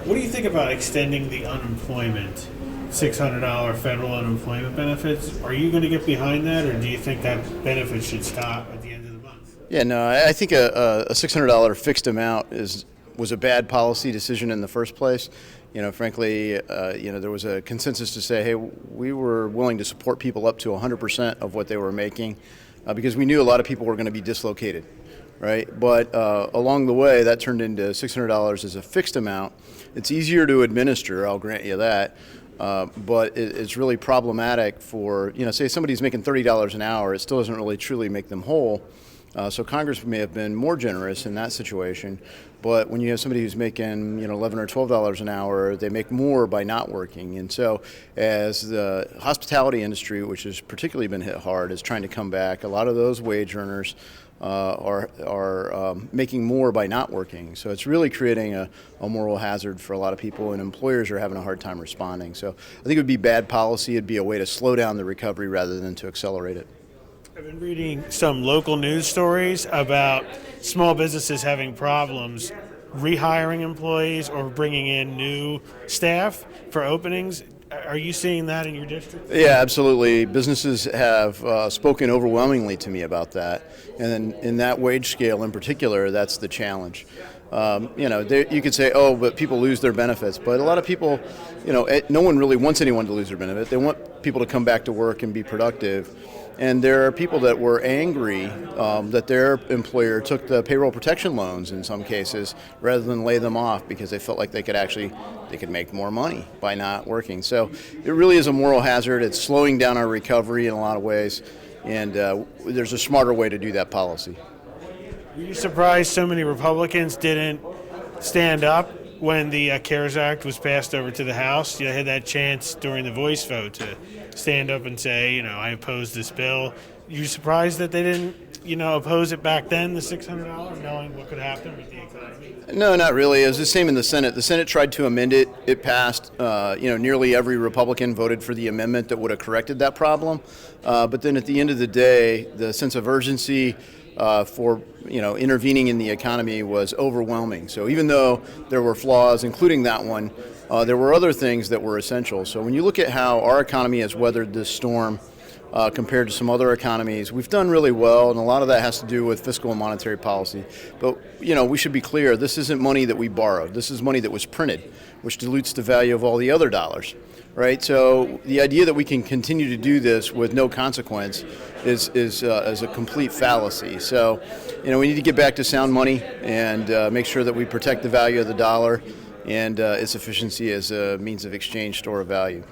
What do you think about extending the unemployment, $600 federal unemployment benefits? Are you going to get behind that, or do you think that benefit should stop at the end of the month? Yeah, no, I think a $600 fixed amount was a bad policy decision in the first place. Frankly, there was a consensus to say, hey, we were willing to support people up to 100% of what they were making because we knew a lot of people were going to be dislocated, right? But along the way, that turned into $600 as a fixed amount. It's easier to administer, I'll grant you that. But it's really problematic for, say somebody's making $30 an hour, it still doesn't really truly make them whole. So Congress may have been more generous in that situation, but when you have somebody who's making $11 or $12 an hour, they make more by not working. And so, as the hospitality industry, which has particularly been hit hard, is trying to come back, a lot of those wage earners are making more by not working. So it's really creating a moral hazard for a lot of people, and employers are having a hard time responding. So I think it would be bad policy. It'd be a way to slow down the recovery rather than to accelerate it. I've been reading some local news stories about small businesses having problems rehiring employees or bringing in new staff for openings. Are you seeing that in your district? Yeah, absolutely. Businesses have spoken overwhelmingly to me about that. And in that wage scale in particular, that's the challenge. You could say, oh, but people lose their benefits. But a lot of people, no one really wants anyone to lose their benefit. They want people to come back to work and be productive. And there are people that were angry that their employer took the payroll protection loans in some cases rather than lay them off because they felt like they could make more money by not working. So it really is a moral hazard. It's slowing down our recovery in a lot of ways, and there's a smarter way to do that policy. Were you surprised so many Republicans didn't stand up when the CARES Act was passed over to the House? You had that chance during the voice vote to stand up and say, I oppose this bill. You surprised that they didn't, oppose it back then, the $600, knowing what could happen with the economy? No, not really. It was the same in the Senate. The Senate tried to amend it. It passed. Nearly every Republican voted for the amendment that would have corrected that problem. But then at the end of the day, the sense of urgency for intervening in the economy was overwhelming. So even though there were flaws, including that one, there were other things that were essential. So when you look at how our economy has weathered this storm compared to some other economies, we've done really well, and a lot of that has to do with fiscal and monetary policy. But we should be clear, this isn't money that we borrowed. This is money that was printed, which dilutes the value of all the other dollars. Right, so the idea that we can continue to do this with no consequence is a complete fallacy. So, we need to get back to sound money and make sure that we protect the value of the dollar and its efficiency as a means of exchange, store of value.